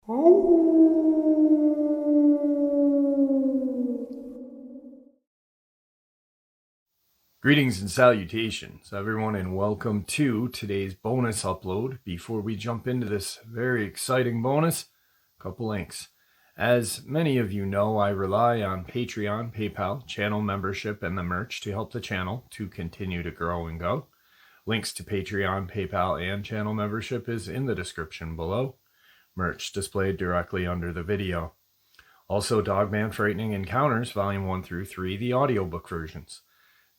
Greetings and salutations, everyone, and welcome to today's bonus upload. Before we jump into this very exciting bonus, a couple links. As many of you know, I rely on Patreon, PayPal, channel membership, and the merch to help the channel to continue to grow and go. Links to Patreon, PayPal, and channel membership is in the description below. Merch displayed directly under the video. Also, Dogman Frightening Encounters, Volume 1 through 3, the audiobook versions.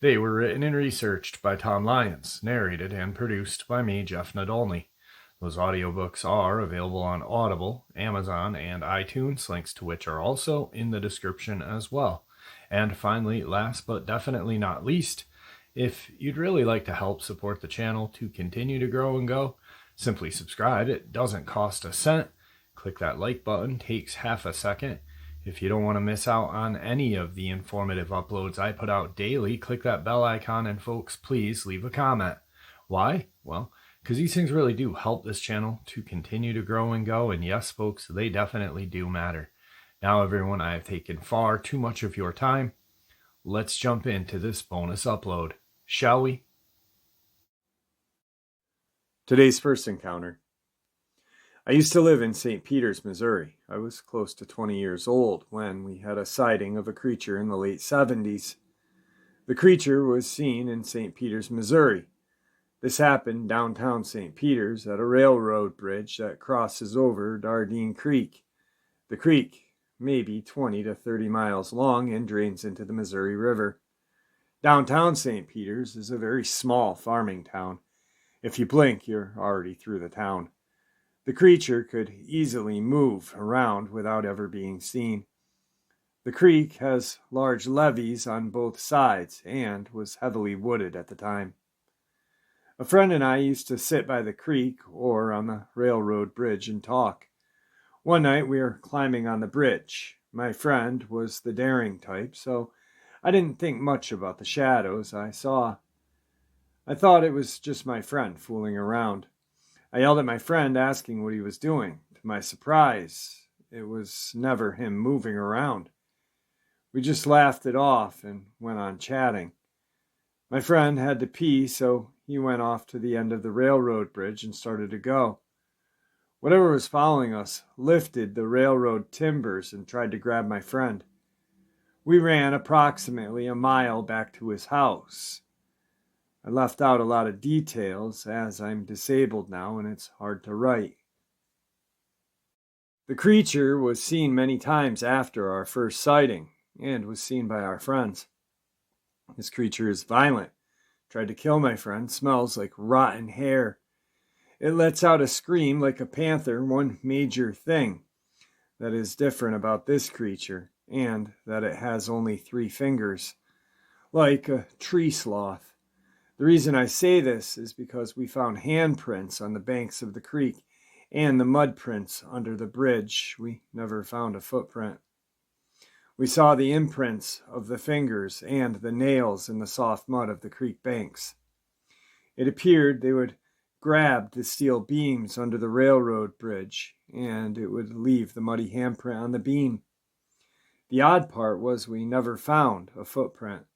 They were written and researched by Tom Lyons, narrated and produced by me, Jeff Nadolny. Those audiobooks are available on Audible, Amazon, and iTunes, links to which are also in the description as well. And finally, last but definitely not least, if you'd really like to help support the channel to continue to grow and go, simply subscribe. It doesn't cost a cent. Click that like button, takes half a second. If you don't want to miss out on any of the informative uploads I put out daily, click that bell icon, and folks, please leave a comment. Why? Well, because these things really do help this channel to continue to grow and go, and yes, folks, they definitely do matter. Now, everyone, I have taken far too much of your time. Let's jump into this bonus upload, shall we? Today's first encounter. I used to live in St. Peters, Missouri. I was close to 20 years old when we had a sighting of a creature in the late 70s. The creature was seen in St. Peters, Missouri. This happened downtown St. Peters at a railroad bridge that crosses over Dardine Creek. The creek may be 20 to 30 miles long and drains into the Missouri River. Downtown St. Peters is a very small farming town. If you blink, you're already through the town. The creature could easily move around without ever being seen. The creek has large levees on both sides and was heavily wooded at the time. A friend and I used to sit by the creek or on the railroad bridge and talk. One night we were climbing on the bridge. My friend was the daring type, so I didn't think much about the shadows I saw. I thought it was just my friend fooling around. I yelled at my friend asking what he was doing. To my surprise, it was never him moving around. We just laughed it off and went on chatting. My friend had to pee, so he went off to the end of the railroad bridge and started to go. Whatever was following us lifted the railroad timbers and tried to grab my friend. We ran approximately a mile back to his house. I left out a lot of details as I'm disabled now and it's hard to write. The creature was seen many times after our first sighting and was seen by our friends. This creature is violent. Tried to kill my friend, smells like rotten hair. It lets out a scream like a panther. One major thing that is different about this creature and that it has only 3 fingers, like a tree sloth. The reason I say this is because we found handprints on the banks of the creek and the mud prints under the bridge. We never found a footprint. We saw the imprints of the fingers and the nails in the soft mud of the creek banks. It appeared they would grab the steel beams under the railroad bridge and it would leave the muddy handprint on the beam. The odd part was we never found a footprint.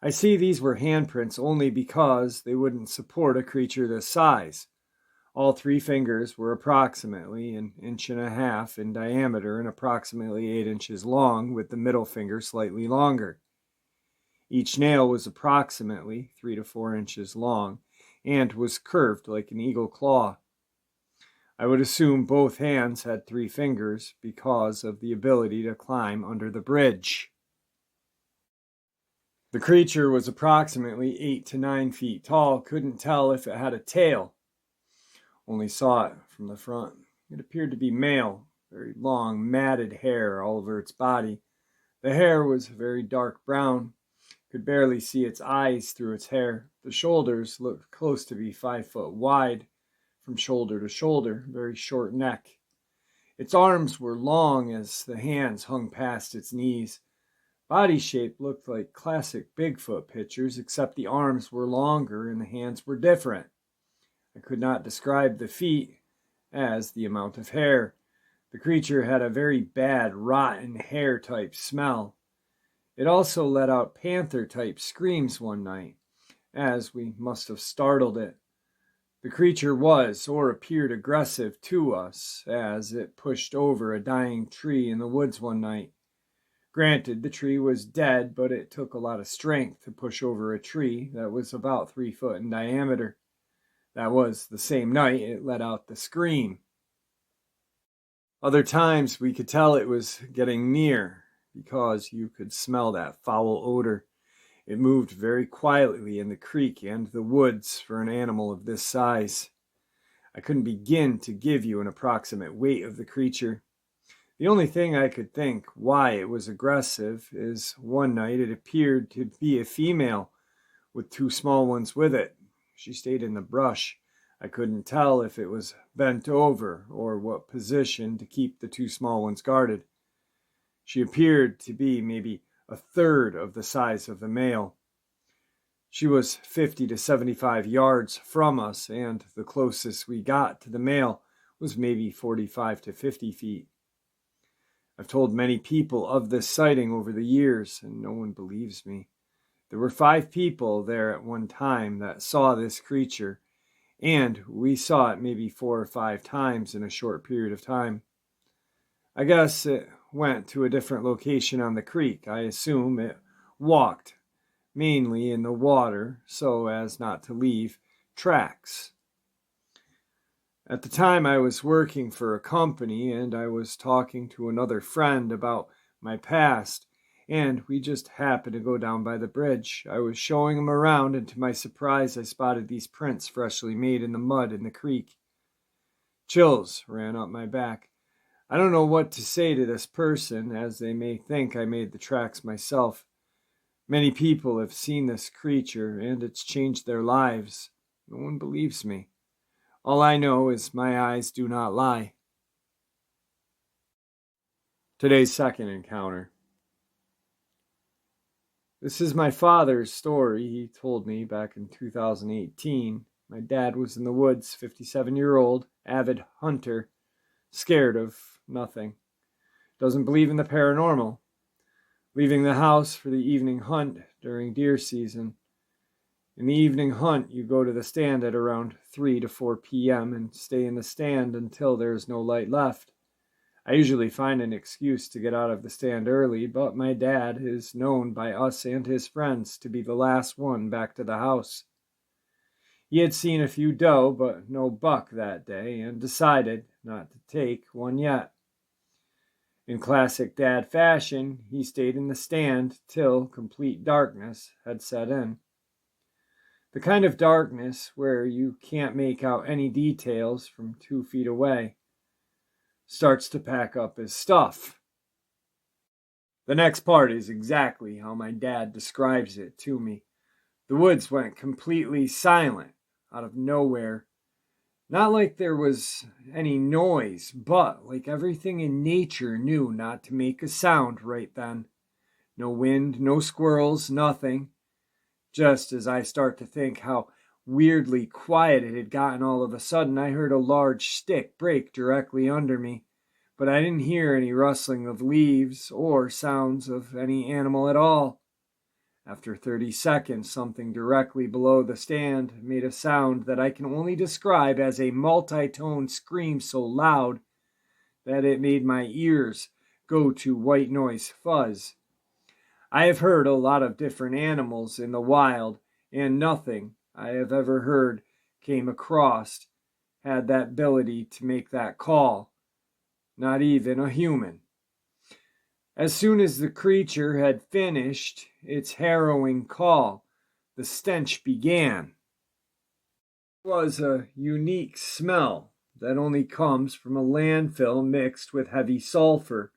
I see these were handprints only because they wouldn't support a creature this size. All 3 fingers were approximately 1.5 inches in diameter and approximately 8 inches long, with the middle finger slightly longer. Each nail was approximately 3 to 4 inches long and was curved like an eagle claw. I would assume both hands had 3 fingers because of the ability to climb under the bridge. The creature was approximately 8 to 9 feet tall. Couldn't tell if it had a tail. Only saw it from the front. It appeared to be male. Very long, matted hair all over its body. The hair was very dark brown. Could barely see its eyes through its hair. The shoulders looked close to be 5 foot wide from shoulder to shoulder. Very short neck. Its arms were long as the hands hung past its knees. Body shape looked like classic Bigfoot pictures, except the arms were longer and the hands were different. I could not describe the feet as the amount of hair. The creature had a very bad, rotten hair-type smell. It also let out panther-type screams one night, as we must have startled it. The creature was, or appeared, aggressive to us, as it pushed over a dying tree in the woods one night. Granted, the tree was dead, but it took a lot of strength to push over a tree that was about 3 foot in diameter. That was the same night it let out the scream. Other times we could tell it was getting near because you could smell that foul odor. It moved very quietly in the creek and the woods for an animal of this size. I couldn't begin to give you an approximate weight of the creature. The only thing I could think why it was aggressive is one night it appeared to be a female with 2 small ones with it. She stayed in the brush. I couldn't tell if it was bent over or what position to keep the 2 small ones guarded. She appeared to be maybe a third of the size of the male. She was 50 to 75 yards from us, and the closest we got to the male was maybe 45 to 50 feet. I've told many people of this sighting over the years, and no one believes me. There were 5 people there at one time that saw this creature, and we saw it maybe 4 or 5 times in a short period of time. I guess it went to a different location on the creek. I assume it walked, mainly in the water, so as not to leave tracks. At the time I was working for a company, and I was talking to another friend about my past, and we just happened to go down by the bridge. I was showing him around, and to my surprise I spotted these prints freshly made in the mud in the creek. Chills ran up my back. I don't know what to say to this person, as they may think I made the tracks myself. Many people have seen this creature, and it's changed their lives. No one believes me. All I know is my eyes do not lie. Today's second encounter. This is my father's story. He told me back in 2018. My dad was in the woods, 57-year-old, avid hunter, scared of nothing. Doesn't believe in the paranormal. Leaving the house for the evening hunt during deer season. In the evening hunt, you go to the stand at around 3 to 4 p.m. and stay in the stand until there is no light left. I usually find an excuse to get out of the stand early, but my dad is known by us and his friends to be the last one back to the house. He had seen a few doe, but no buck that day, and decided not to take one yet. In classic dad fashion, he stayed in the stand till complete darkness had set in. The kind of darkness where you can't make out any details from 2 feet away. Starts to pack up his stuff. The next part is exactly how my dad describes it to me. The woods went completely silent, out of nowhere. Not like there was any noise, but like everything in nature knew not to make a sound right then. No wind, no squirrels, nothing. Just as I start to think how weirdly quiet it had gotten all of a sudden, I heard a large stick break directly under me, but I didn't hear any rustling of leaves or sounds of any animal at all. After 30 seconds, something directly below the stand made a sound that I can only describe as a multi-tone scream so loud that it made my ears go to white noise fuzz. I have heard a lot of different animals in the wild, and nothing I have ever heard came across had that ability to make that call. Not even a human. As soon as the creature had finished its harrowing call, the stench began. It was a unique smell that only comes from a landfill mixed with heavy sulfur.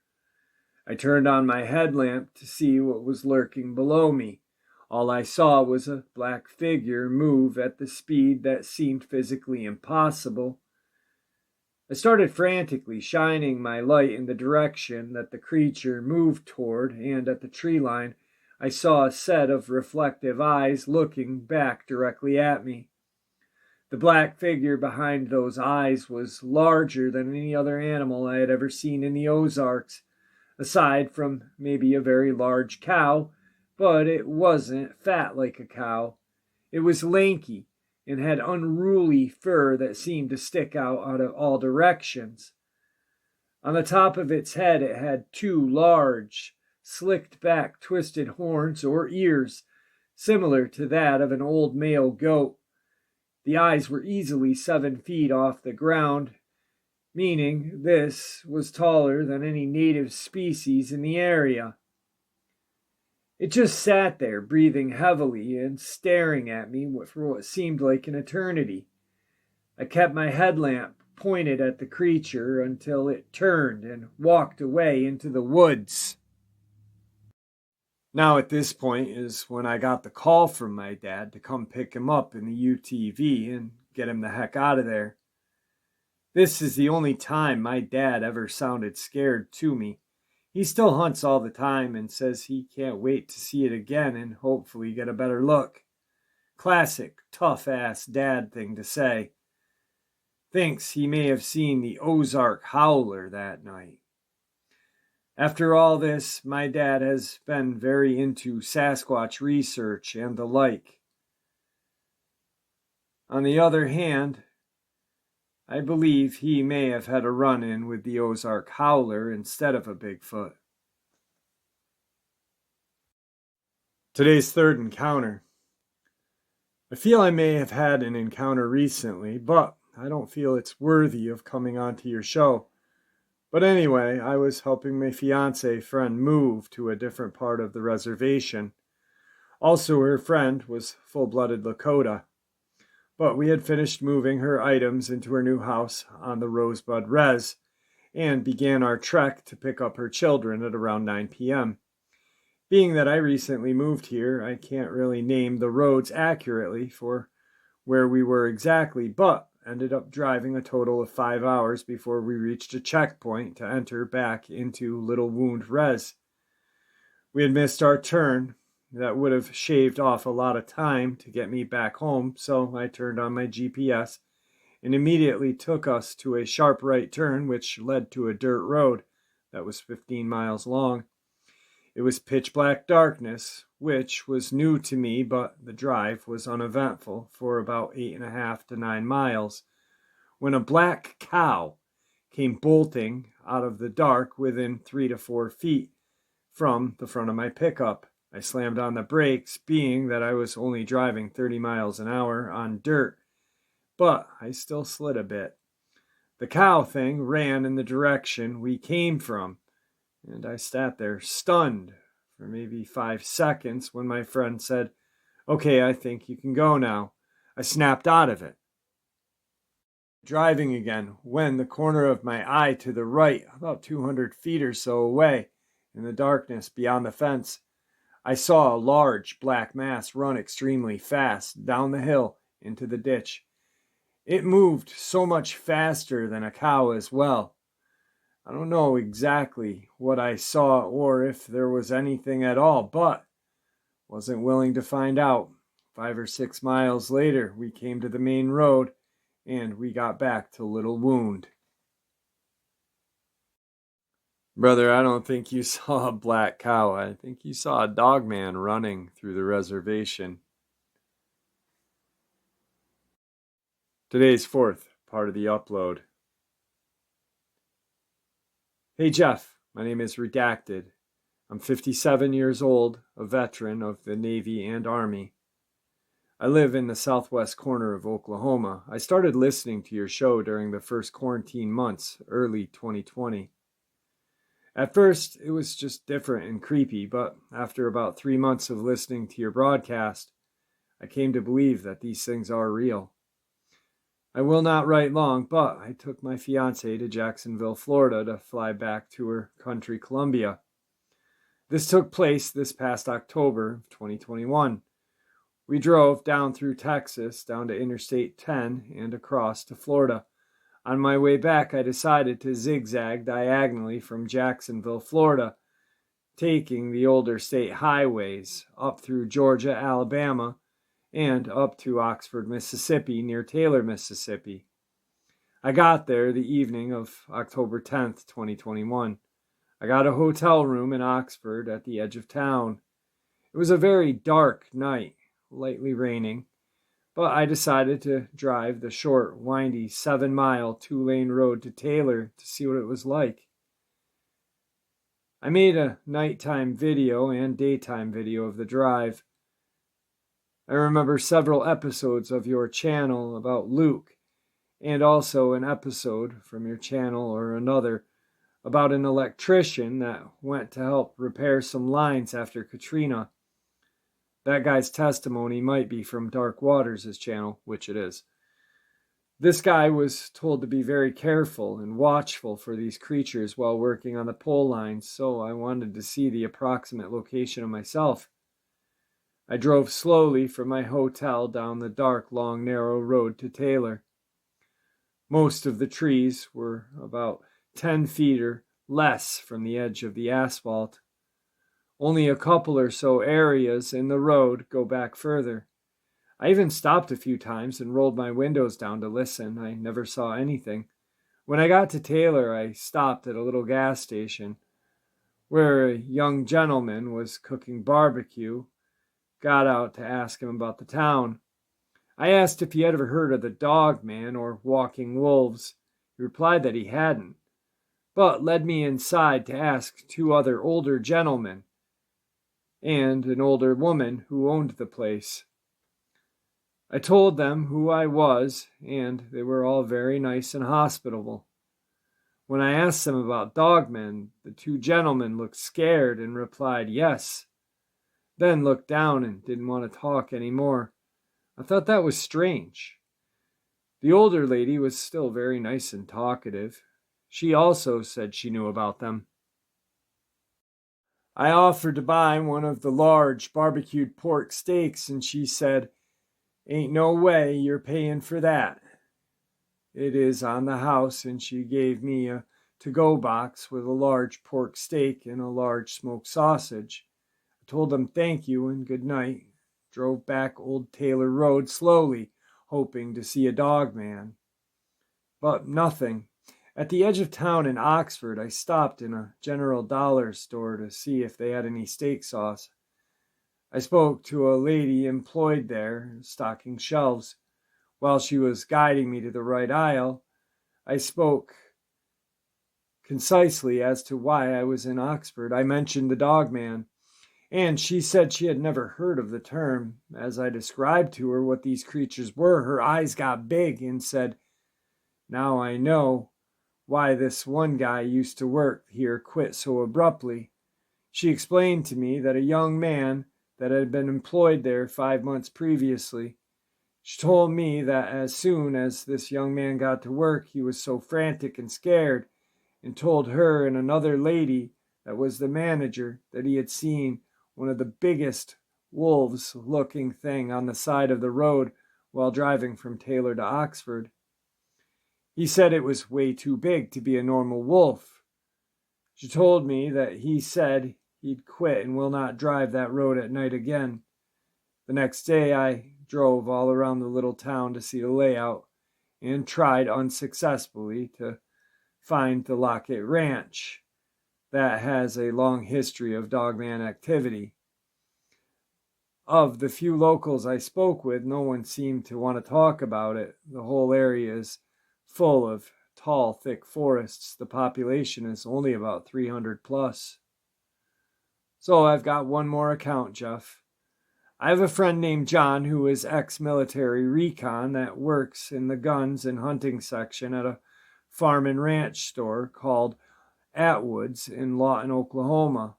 I turned on my headlamp to see what was lurking below me. All I saw was a black figure move at the speed that seemed physically impossible. I started frantically shining my light in the direction that the creature moved toward, and at the tree line, I saw a set of reflective eyes looking back directly at me. The black figure behind those eyes was larger than any other animal I had ever seen in the Ozarks, aside from maybe a very large cow, but it wasn't fat like a cow. It was lanky and had unruly fur that seemed to stick out of all directions. On the top of its head, it had two large, slicked back, twisted horns or ears, similar to that of an old male goat. The eyes were easily 7 feet off the ground, meaning this was taller than any native species in the area. It just sat there, breathing heavily and staring at me for what seemed like an eternity. I kept my headlamp pointed at the creature until it turned and walked away into the woods. Now at this point is when I got the call from my dad to come pick him up in the UTV and get him the heck out of there. This is the only time my dad ever sounded scared to me. He still hunts all the time and says he can't wait to see it again and hopefully get a better look. Classic, tough-ass dad thing to say. Thinks he may have seen the Ozark howler that night. After all this, my dad has been very into Sasquatch research and the like. On the other hand, I believe he may have had a run-in with the Ozark howler instead of a Bigfoot. Today's third encounter. I feel I may have had an encounter recently, but I don't feel it's worthy of coming onto your show. But anyway, I was helping my fiancé friend move to a different part of the reservation. Also, her friend was full-blooded Lakota. But we had finished moving her items into her new house on the Rosebud Res and began our trek to pick up her children at around 9 p.m. Being that I recently moved here, I can't really name the roads accurately for where we were exactly, but ended up driving a total of 5 hours before we reached a checkpoint to enter back into Little Wound Res. We had missed our turn. That would have shaved off a lot of time to get me back home, so I turned on my GPS and immediately took us to a sharp right turn which led to a dirt road that was 15 miles long. It was pitch black darkness, which was new to me, but the drive was uneventful for about 8.5 to 9 miles, when a black cow came bolting out of the dark within 3 to 4 feet from the front of my pickup. I slammed on the brakes, being that I was only driving 30 miles an hour on dirt, but I still slid a bit. The cow thing ran in the direction we came from, and I sat there stunned for maybe 5 seconds when my friend said, "Okay, I think you can go now." I snapped out of it. Driving again when the corner of my eye to the right, about 200 feet or so away, in the darkness beyond the fence, I saw a large black mass run extremely fast down the hill into the ditch. It moved so much faster than a cow as well. I don't know exactly what I saw or if there was anything at all, but wasn't willing to find out. 5 or 6 miles later, we came to the main road and we got back to Little Wound. Brother, I don't think you saw a black cow. I think you saw a Dogman running through the reservation. Today's fourth part of the upload. Hey Jeff, my name is Redacted. I'm 57 years old, a veteran of the Navy and Army. I live in the southwest corner of Oklahoma. I started listening to your show during the first quarantine months, early 2020. At first, it was just different and creepy, but after about 3 months of listening to your broadcast, I came to believe that these things are real. I will not write long, but I took my fiancée to Jacksonville, Florida to fly back to her country, Columbia. This took place this past October of 2021. We drove down through Texas, down to Interstate 10, and across to Florida. On my way back, I decided to zigzag diagonally from Jacksonville, Florida, taking the older state highways up through Georgia, Alabama, and up to Oxford, Mississippi, near Taylor, Mississippi. I got there the evening of October 10th, 2021. I got a hotel room in Oxford at the edge of town. It was a very dark night, lightly raining, but I decided to drive the short, windy 7-mile, 2-lane road to Taylor to see what it was like. I made a nighttime video and daytime video of the drive. I remember several episodes of your channel about Luke, and also an episode from your channel or another about an electrician that went to help repair some lines after Katrina. That guy's testimony might be from Dark Waters' channel, which it is. This guy was told to be very careful and watchful for these creatures while working on the pole lines, so I wanted to see the approximate location of myself. I drove slowly from my hotel down the dark, long, narrow road to Taylor. Most of the trees were about 10 feet or less from the edge of the asphalt. Only a couple or so areas in the road go back further. I even stopped a few times and rolled my windows down to listen. I never saw anything. When I got to Taylor, I stopped at a little gas station where a young gentleman was cooking barbecue. Got out to ask him about the town. I asked if he had ever heard of the Dogman or walking wolves. He replied that he hadn't, but led me inside to ask 2 other older gentlemen and an older woman who owned the place. I told them who I was, and they were all very nice and hospitable. When I asked them about Dogman, the 2 gentlemen looked scared and replied yes, then looked down and didn't want to talk anymore. I thought that was strange. The older lady was still very nice and talkative. She also said she knew about them. I offered to buy one of the large barbecued pork steaks, and she said, "Ain't no way you're paying for that. It is on the house," and she gave me a to-go box with a large pork steak and a large smoked sausage. I told them thank you and good night. Drove back Old Taylor Road slowly, hoping to see a Dogman. But nothing. At the edge of town in Oxford, I stopped in a General Dollar store to see if they had any steak sauce. I spoke to a lady employed there, stocking shelves. While she was guiding me to the right aisle, I spoke concisely as to why I was in Oxford. I mentioned the Dogman, and she said she had never heard of the term. As I described to her what these creatures were, her eyes got big and said, "Now I know why this one guy used to work here quit so abruptly." She explained to me that a young man that had been employed there 5 months previously. She told me that as soon as this young man got to work, he was so frantic and scared, and told her and another lady that was the manager that he had seen one of the biggest wolves-looking thing on the side of the road while driving from Taylor to Oxford. He said it was way too big to be a normal wolf. She told me that he said he'd quit and will not drive that road at night again. The next day I drove all around the little town to see the layout and tried unsuccessfully to find the Lockett Ranch that has a long history of Dogman activity. Of the few locals I spoke with, no one seemed to want to talk about it. The whole area is full of tall, thick forests. The population is only about 300 plus. So I've got one more account, Jeff. I have a friend named John who is ex-military recon that works in the guns and hunting section at a farm and ranch store called Atwood's in Lawton, Oklahoma.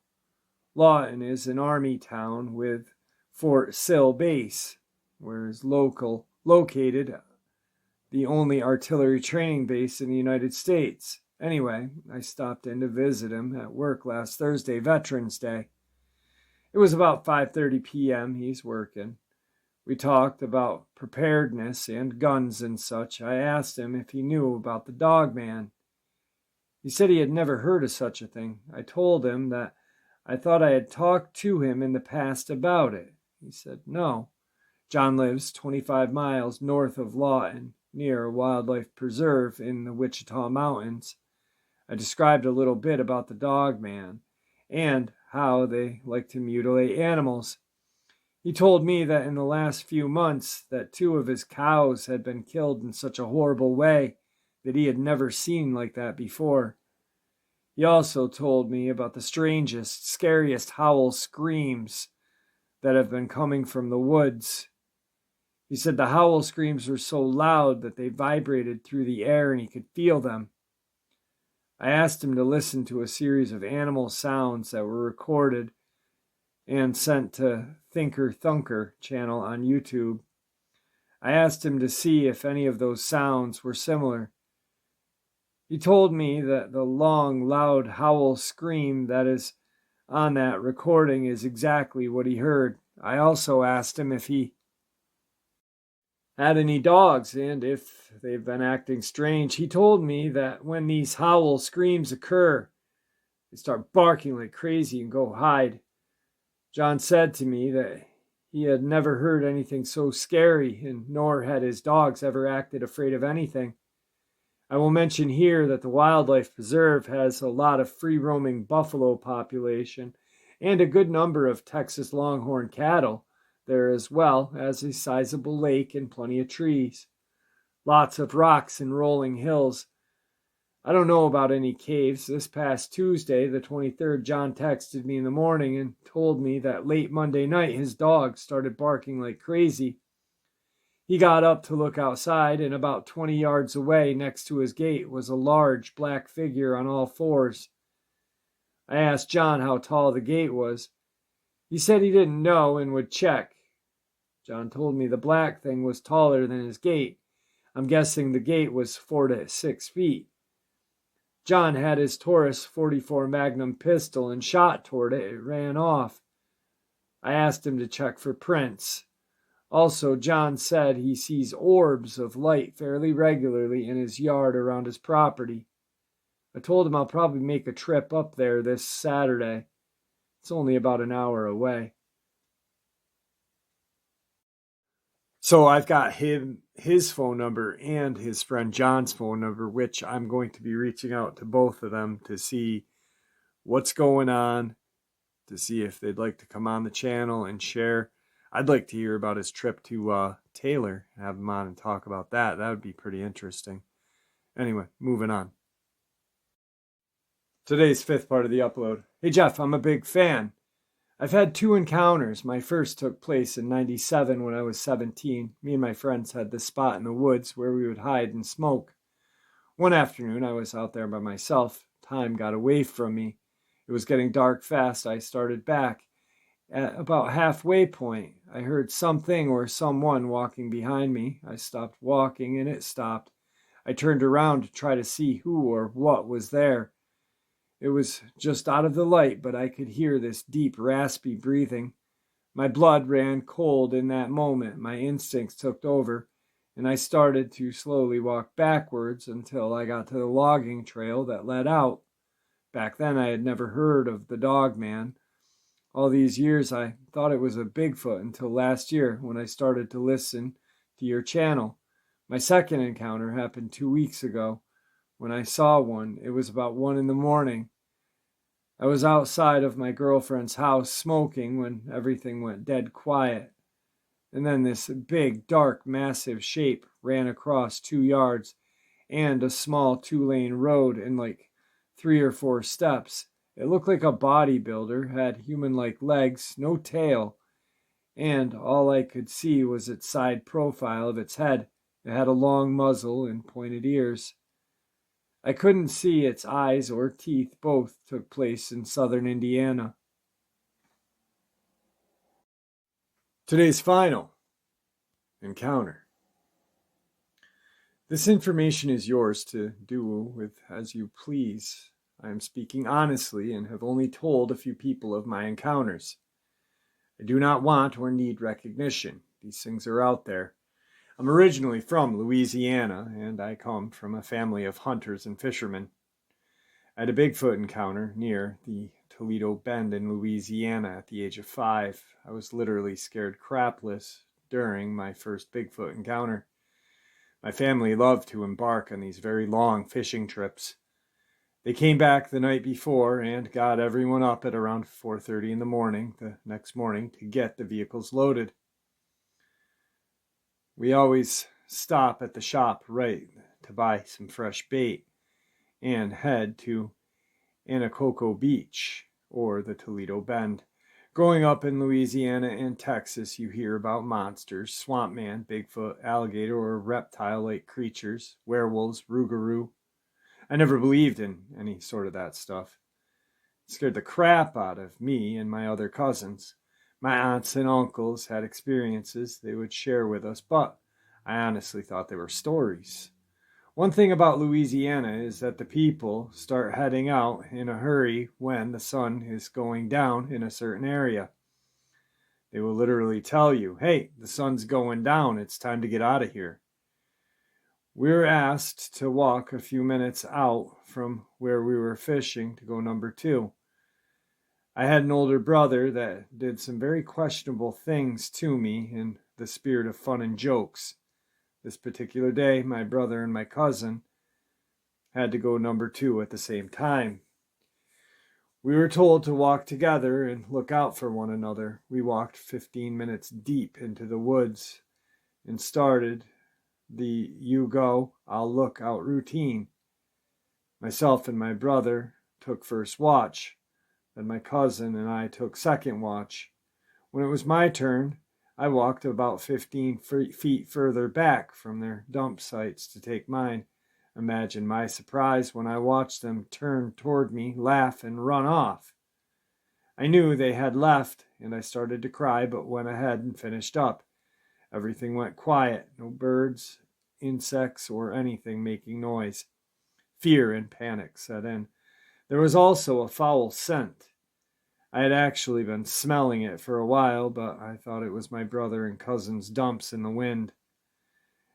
Lawton is an army town with Fort Sill Base, where is located the only artillery training base in the United States. Anyway, I stopped in to visit him at work last Thursday, Veterans Day. It was about 5:30 p.m. He's working. We talked about preparedness and guns and such. I asked him if he knew about the Dogman. He said he had never heard of such a thing. I told him that I thought I had talked to him in the past about it. He said no. John lives 25 miles north of Lawton, near a wildlife preserve in the Wichita Mountains. I described a little bit about the Dogman and how they like to mutilate animals. He told me that in the last few months that 2 of his cows had been killed in such a horrible way that he had never seen like that before. He also told me about the strangest, scariest howl screams that have been coming from the woods. He said the howl screams were so loud that they vibrated through the air and he could feel them. I asked him to listen to a series of animal sounds that were recorded and sent to Thinker Thunker channel on YouTube. I asked him to see if any of those sounds were similar. He told me that the long, loud howl scream that is on that recording is exactly what he heard. I also asked him if he had any dogs and if they've been acting strange. He told me that when these howl screams occur, they start barking like crazy and go hide. John said to me that he had never heard anything so scary, and nor had his dogs ever acted afraid of anything. I will mention here that the wildlife preserve has a lot of free-roaming buffalo population and a good number of Texas longhorn cattle there, as well as a sizable lake and plenty of trees. Lots of rocks and rolling hills. I don't know about any caves. This past Tuesday, the 23rd, John texted me in the morning and told me that late Monday night his dog started barking like crazy. He got up to look outside, and about 20 yards away next to his gate was a large black figure on all fours. I asked John how tall the gate was. He said he didn't know and would check. John told me the black thing was taller than his gate. I'm guessing the gate was 4 to 6 feet. John had his Taurus 44 Magnum pistol and shot toward it. It ran off. I asked him to check for prints. Also, John said he sees orbs of light fairly regularly in his yard around his property. I told him I'll probably make a trip up there this Saturday. It's only about an hour away. So I've got his phone number and his friend John's phone number, which I'm going to be reaching out to both of them to see what's going on, to see if they'd like to come on the channel and share. I'd like to hear about his trip to Taylor, have him on and talk about that. That would be pretty interesting. Anyway, moving on. Today's 5th part of the upload. Hey Jeff, I'm a big fan. I've had 2 encounters. My first took place in '97 when I was 17. Me and my friends had this spot in the woods where we would hide and smoke. One afternoon, I was out there by myself. Time got away from me. It was getting dark fast. I started back. At about halfway point, I heard something or someone walking behind me. I stopped walking and it stopped. I turned around to try to see who or what was there. It was just out of the light, but I could hear this deep, raspy breathing. My blood ran cold in that moment. My instincts took over, and I started to slowly walk backwards until I got to the logging trail that led out. Back then, I had never heard of the Dogman. All these years, I thought it was a Bigfoot until last year when I started to listen to your channel. My second encounter happened 2 weeks ago. When I saw one, it was about 1 a.m. I was outside of my girlfriend's house smoking when everything went dead quiet. And then this big, dark, massive shape ran across 2 yards and a small 2-lane road in like 3 or 4 steps. It looked like a bodybuilder, had human-like legs, no tail, and all I could see was its side profile of its head. It had a long muzzle and pointed ears. I couldn't see its eyes or teeth. Both took place in southern Indiana. Today's final encounter. This information is yours to do with as you please. I am speaking honestly and have only told a few people of my encounters. I do not want or need recognition. These things are out there. I'm originally from Louisiana, and I come from a family of hunters and fishermen. I had a Bigfoot encounter near the Toledo Bend in Louisiana at the age of 5. I was literally scared crapless during my first Bigfoot encounter. My family loved to embark on these very long fishing trips. They came back the night before and got everyone up at around 4:30 in the morning the next morning to get the vehicles loaded. We always stop at the shop right to buy some fresh bait and head to Anacoco Beach or the Toledo Bend. Growing up in Louisiana and Texas, you hear about monsters, swamp man, Bigfoot, alligator, or reptile-like creatures, werewolves, rougarou. I never believed in any sort of that stuff. It scared the crap out of me and my other cousins. My aunts and uncles had experiences they would share with us, but I honestly thought they were stories. One thing about Louisiana is that the people start heading out in a hurry when the sun is going down in a certain area. They will literally tell you, hey, the sun's going down, it's time to get out of here. We were asked to walk a few minutes out from where we were fishing to go number 2. I had an older brother that did some very questionable things to me in the spirit of fun and jokes. This particular day, my brother and my cousin had to go number 2 at the same time. We were told to walk together and look out for one another. We walked 15 minutes deep into the woods and started the you go, I'll look out routine. Myself and my brother took first watch, then my cousin and I took second watch. When it was my turn, I walked about 15 feet further back from their dump sites to take mine. Imagine my surprise when I watched them turn toward me, laugh, and run off. I knew they had left, and I started to cry, but went ahead and finished up. Everything went quiet, no birds, insects, or anything making noise. Fear and panic set in. There was also a foul scent. I had actually been smelling it for a while, but I thought it was my brother and cousin's dumps in the wind.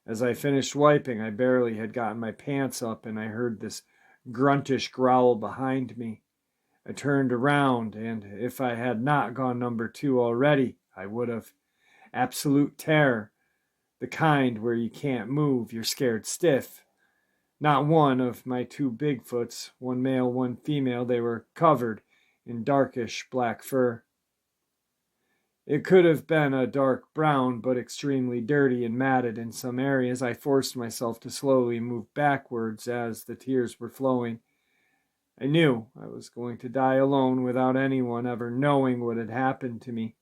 As I finished wiping, I barely had gotten my pants up, and I heard this gruntish growl behind me. I turned around, and if I had not gone number 2 already, I would have. Absolute terror. The kind where you can't move, you're scared stiff. Not one of my 2 Bigfoots, one male, one female, they were covered in darkish black fur. It could have been a dark brown, but extremely dirty and matted in some areas. I forced myself to slowly move backwards as the tears were flowing. I knew I was going to die alone without anyone ever knowing what had happened to me.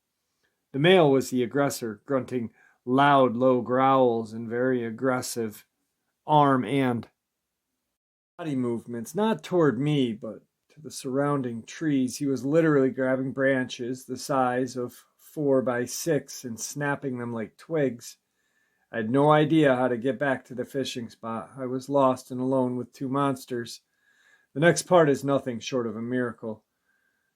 The male was the aggressor, grunting loud, low growls and very aggressive arm and body movements, not toward me, but to the surrounding trees. He was literally grabbing branches the size of 4 by 6 and snapping them like twigs. I had no idea how to get back to the fishing spot. I was lost and alone with 2 monsters. The next part is nothing short of a miracle.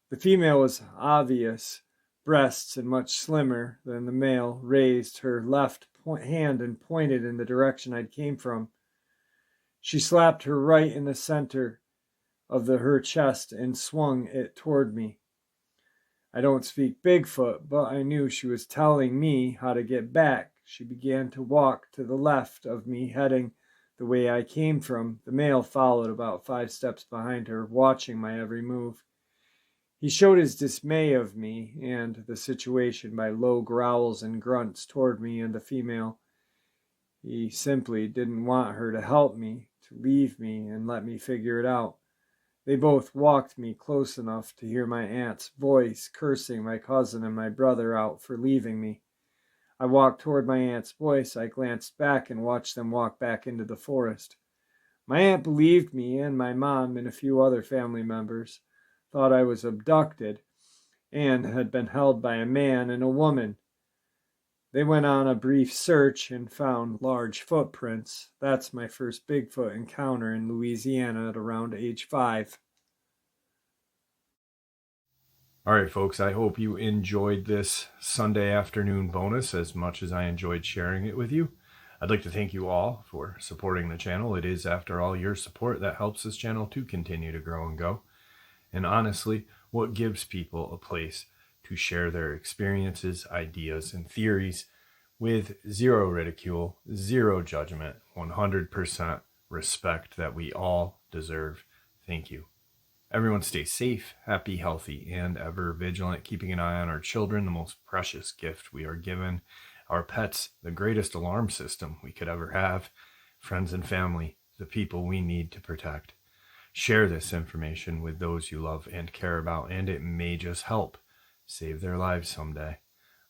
The female was obvious breasts and much slimmer than the male, raised her left hand and pointed in the direction I came from. She slapped her right in the center of her chest and swung it toward me. I don't speak Bigfoot, but I knew she was telling me how to get back. She began to walk to the left of me, heading the way I came from. The male followed about 5 steps behind her, watching my every move. He showed his dismay of me and the situation by low growls and grunts toward me and the female. He simply didn't want her to help me, to leave me and let me figure it out. They both walked me close enough to hear my aunt's voice cursing my cousin and my brother out for leaving me. I walked toward my aunt's voice. I glanced back and watched them walk back into the forest. My aunt believed me, and my mom and a few other family members thought I was abducted and had been held by a man and a woman. They went on a brief search and found large footprints. That's my first Bigfoot encounter in Louisiana at around age 5. All right, folks, I hope you enjoyed this Sunday afternoon bonus as much as I enjoyed sharing it with you. I'd like to thank you all for supporting the channel. It is, after all, your support that helps this channel to continue to grow and go. And honestly, what gives people a place to share their experiences, ideas, and theories with zero ridicule, zero judgment, 100% respect that we all deserve. Thank you. Everyone stay safe, happy, healthy, and ever vigilant, keeping an eye on our children, the most precious gift we are given, our pets, the greatest alarm system we could ever have, friends and family, the people we need to protect. Share this information with those you love and care about, and it may just help save their lives someday.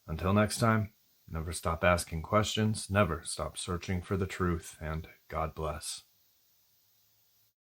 Until next time, never stop asking questions, never stop searching for the truth, and God bless.